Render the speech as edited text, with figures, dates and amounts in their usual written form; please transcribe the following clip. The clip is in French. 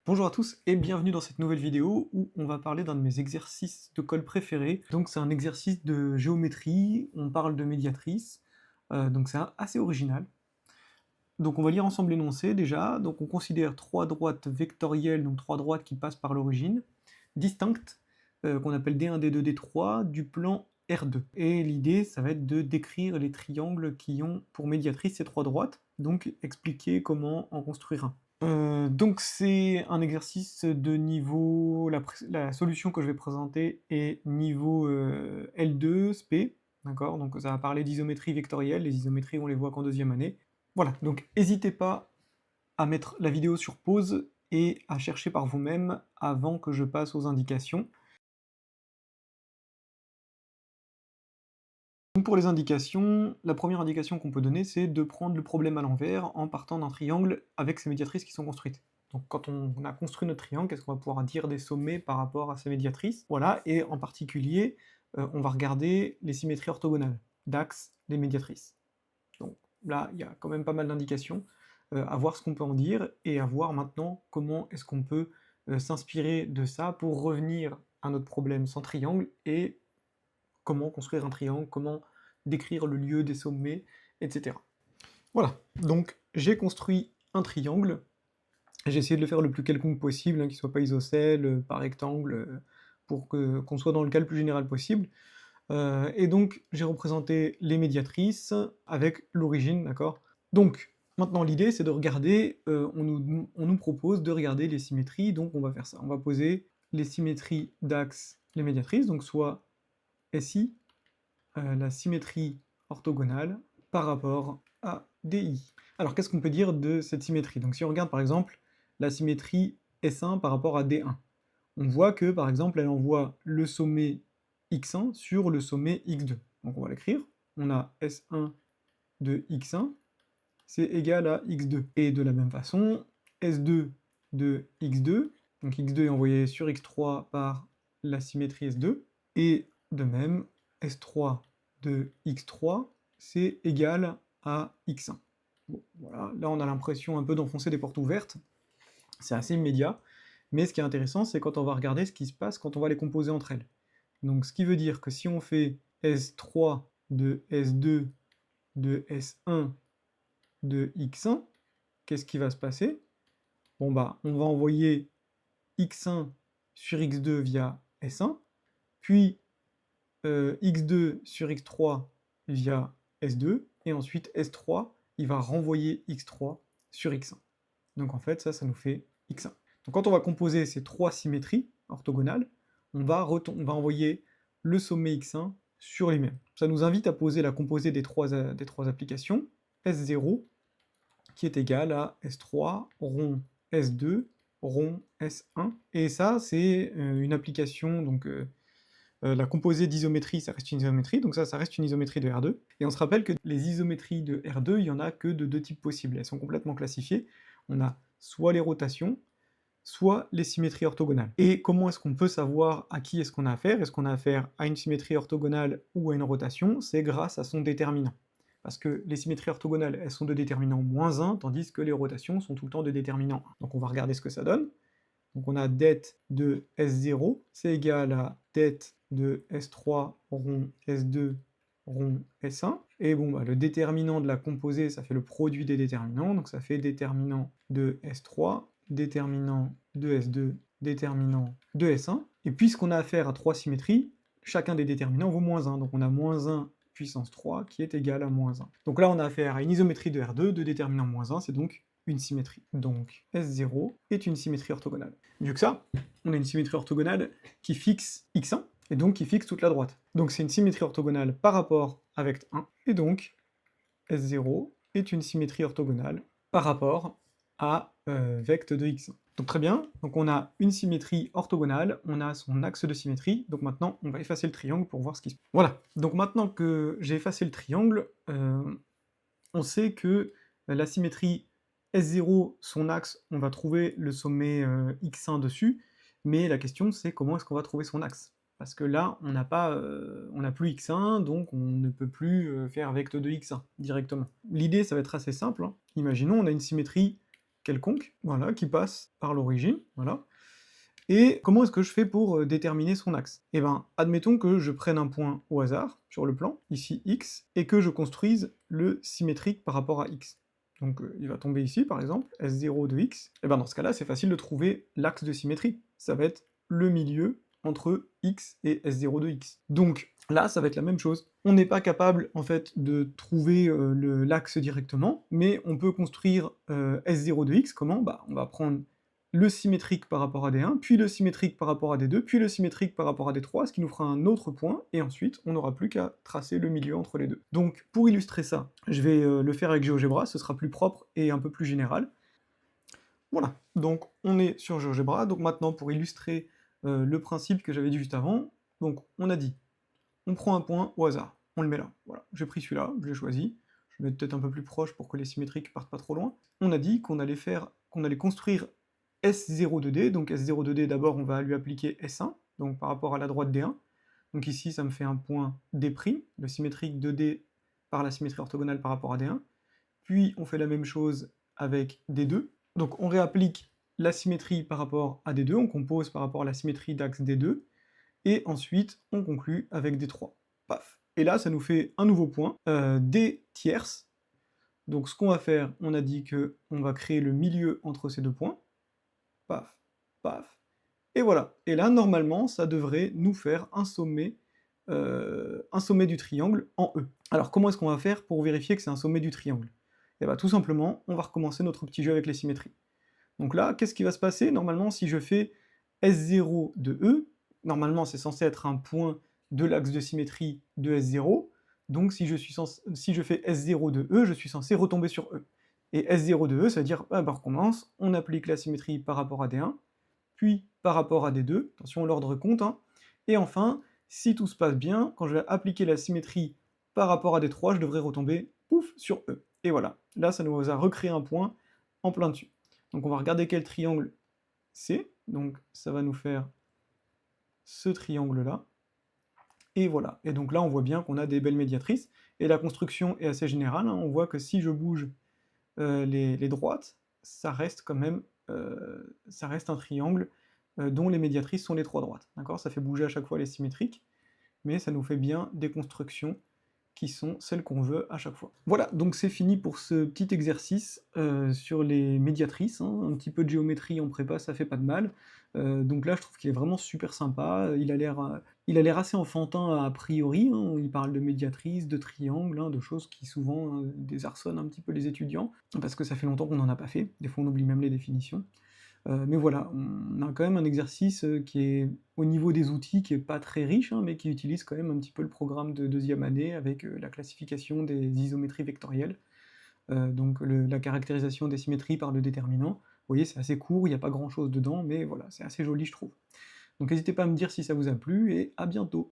Bonjour à tous et bienvenue dans cette nouvelle vidéo où on va parler d'un de mes exercices de colle préférés. Donc c'est un exercice de géométrie, on parle de médiatrice, donc c'est assez original. Donc on va lire ensemble l'énoncé déjà. Donc on considère trois droites vectorielles, donc trois droites qui passent par l'origine, distinctes, qu'on appelle D1, D2, D3, du plan R2. Et l'idée, ça va être de décrire les triangles qui ont pour médiatrice ces trois droites, donc expliquer comment en construire un. Donc c'est un exercice de niveau, la solution que je vais présenter est niveau L2, SP, d'accord? Donc ça va parler d'isométrie vectorielle, les isométries on les voit qu'en deuxième année. Voilà, donc n'hésitez pas à mettre la vidéo sur pause et à chercher par vous-même avant que je passe aux indications. Donc pour les indications, la première indication qu'on peut donner, c'est de prendre le problème à l'envers en partant d'un triangle avec ses médiatrices qui sont construites. Donc quand on a construit notre triangle, qu'est-ce qu'on va pouvoir dire des sommets par rapport à ces médiatrices? Voilà, et en particulier, on va regarder les symétries orthogonales, d'axes des médiatrices. Donc là, il y a quand même pas mal d'indications, à voir ce qu'on peut en dire, et à voir maintenant comment est-ce qu'on peut s'inspirer de ça pour revenir à notre problème sans triangle, et comment construire un triangle, comment décrire le lieu des sommets, etc. Voilà, donc j'ai construit un triangle, j'ai essayé de le faire le plus quelconque possible, hein, qu'il soit pas isocèle, pas rectangle, pour qu'on soit dans le cas le plus général possible. Et donc j'ai représenté les médiatrices avec l'origine, d'accord? Donc maintenant l'idée c'est de regarder, on nous propose de regarder les symétries, donc on va faire ça. On va poser les symétries d'axes, les médiatrices, donc soit SI, la symétrie orthogonale par rapport à DI. Alors qu'est-ce qu'on peut dire de cette symétrie? Donc si on regarde par exemple la symétrie S1 par rapport à D1, on voit que par exemple elle envoie le sommet x1 sur le sommet x2. Donc on va l'écrire, on a S1 de x1, c'est égal à x2. Et de la même façon, S2 de x2, donc x2 est envoyé sur x3 par la symétrie S2, et de même, S3 de x3, c'est égal à x1. Bon, voilà, là on a l'impression un peu d'enfoncer des portes ouvertes, c'est assez immédiat, mais ce qui est intéressant, c'est quand on va regarder ce qui se passe quand on va les composer entre elles. Donc ce qui veut dire que si on fait S3 de S2 de S1 de x1, qu'est-ce qui va se passer? Bon bah, on va envoyer x1 sur x2 via S1, puis x2 sur x3 via S2, et ensuite S3, il va renvoyer x3 sur x1. Donc en fait, ça nous fait x1. Donc quand on va composer ces trois symétries orthogonales, on va envoyer le sommet x1 sur les mêmes. Ça nous invite à poser la composée des trois applications, S0, qui est égal à S3 rond S2 rond S1. Et ça, c'est une application, donc la composée d'isométrie, ça reste une isométrie, donc ça reste une isométrie de R2. Et on se rappelle que les isométries de R2, il y en a que de deux types possibles, elles sont complètement classifiées. On a soit les rotations, soit les symétries orthogonales. Et comment est-ce qu'on peut savoir à qui est-ce qu'on a affaire? Est-ce qu'on a affaire à une symétrie orthogonale ou à une rotation? C'est grâce à son déterminant. Parce que les symétries orthogonales, elles sont de déterminant -1, tandis que les rotations sont tout le temps de déterminant 1. Donc on va regarder ce que ça donne. Donc on a det de S0, c'est égal à det de S3 rond S2 rond S1. Et bon, bah, le déterminant de la composée, ça fait le produit des déterminants, donc ça fait déterminant de S3, déterminant de S2, déterminant de S1. Et puisqu'on a affaire à trois symétries, chacun des déterminants vaut -1, donc on a -1 puissance 3 qui est égal à -1. Donc là on a affaire à une isométrie de R2 de déterminant -1, c'est donc une symétrie. Donc S0 est une symétrie orthogonale. Mieux que ça, on a une symétrie orthogonale qui fixe x1, et donc qui fixe toute la droite. Donc c'est une symétrie orthogonale par rapport à vecte 1, et donc S0 est une symétrie orthogonale par rapport à vecte de x1. Donc très bien, donc on a une symétrie orthogonale, on a son axe de symétrie, donc maintenant on va effacer le triangle pour voir ce qui se passe. Voilà, donc maintenant que j'ai effacé le triangle, on sait que la symétrie S0, son axe, on va trouver le sommet x1 dessus, mais la question c'est comment est-ce qu'on va trouver son axe? Parce que là, on n'a plus x1, donc on ne peut plus faire vecte de x1 directement. L'idée, ça va être assez simple, hein. Imaginons, on a une symétrie quelconque, voilà, qui passe par l'origine, voilà. Et comment est-ce que je fais pour déterminer son axe? Eh ben, admettons que je prenne un point au hasard sur le plan, ici x, et que je construise le symétrique par rapport à x. Donc il va tomber ici, par exemple, S0 de x. Et ben dans ce cas-là, c'est facile de trouver l'axe de symétrie. Ça va être le milieu entre x et S0 de x. Donc là, ça va être la même chose. On n'est pas capable, en fait, de trouver l'axe directement, mais on peut construire S0 de x, comment? Bah, on va prendre le symétrique par rapport à D1, puis le symétrique par rapport à D2, puis le symétrique par rapport à D3, ce qui nous fera un autre point, et ensuite on n'aura plus qu'à tracer le milieu entre les deux. Donc pour illustrer ça, je vais le faire avec GeoGebra, ce sera plus propre et un peu plus général. Voilà, donc on est sur GeoGebra, donc maintenant pour illustrer le principe que j'avais dit juste avant, donc on a dit, on prend un point au hasard, on le met là, voilà, j'ai pris celui-là, je l'ai choisi, je vais mettre peut-être un peu plus proche pour que les symétriques partent pas trop loin. On a dit qu'on allait construire S0 de D, donc S0 de D, d'abord on va lui appliquer S1, donc par rapport à la droite D1, donc ici ça me fait un point D', le symétrique de D par la symétrie orthogonale par rapport à D1, puis on fait la même chose avec D2, donc on réapplique la symétrie par rapport à D2, on compose par rapport à la symétrie d'axe D2, et ensuite on conclut avec D3. Paf. Et là, ça nous fait un nouveau point, D tierces. Donc ce qu'on va faire, on a dit que on va créer le milieu entre ces deux points. Paf, paf. Et voilà. Et là, normalement, ça devrait nous faire un sommet du triangle en E. Alors comment est-ce qu'on va faire pour vérifier que c'est un sommet du triangle? Et bien tout simplement, on va recommencer notre petit jeu avec les symétries. Donc là, qu'est-ce qui va se passer? Normalement, si je fais S0 de E, normalement c'est censé être un point de l'axe de symétrie de S0, donc si je fais S0 de E, je suis censé retomber sur E. Et S0 de E, ça veut dire, bah, on recommence, on applique la symétrie par rapport à D1, puis par rapport à D2, attention l'ordre compte, hein, et enfin, si tout se passe bien, quand je vais appliquer la symétrie par rapport à D3, je devrais retomber, pouf, sur E. Et voilà, là ça nous a recréé un point en plein dessus. Donc on va regarder quel triangle c'est, donc ça va nous faire ce triangle-là, et voilà. Et donc là on voit bien qu'on a des belles médiatrices, et la construction est assez générale, hein. On voit que si je bouge les droites, ça reste quand même ça reste un triangle dont les médiatrices sont les trois droites. D'accord? Ça fait bouger à chaque fois les symétriques, mais ça nous fait bien des constructions qui sont celles qu'on veut à chaque fois. Voilà, donc c'est fini pour ce petit exercice sur les médiatrices, hein. Un petit peu de géométrie en prépa, ça fait pas de mal. Donc là, je trouve qu'il est vraiment super sympa. Il a l'air assez enfantin a priori, hein. Il parle de médiatrices, de triangles, hein, de choses qui souvent désarçonnent un petit peu les étudiants, parce que ça fait longtemps qu'on n'en a pas fait. Des fois, on oublie même les définitions. Mais voilà, on a quand même un exercice qui est au niveau des outils, qui est pas très riche, hein, mais qui utilise quand même un petit peu le programme de deuxième année avec la classification des isométries vectorielles, donc la caractérisation des symétries par le déterminant. Vous voyez, c'est assez court, il n'y a pas grand-chose dedans, mais voilà, c'est assez joli, je trouve. Donc n'hésitez pas à me dire si ça vous a plu, et à bientôt!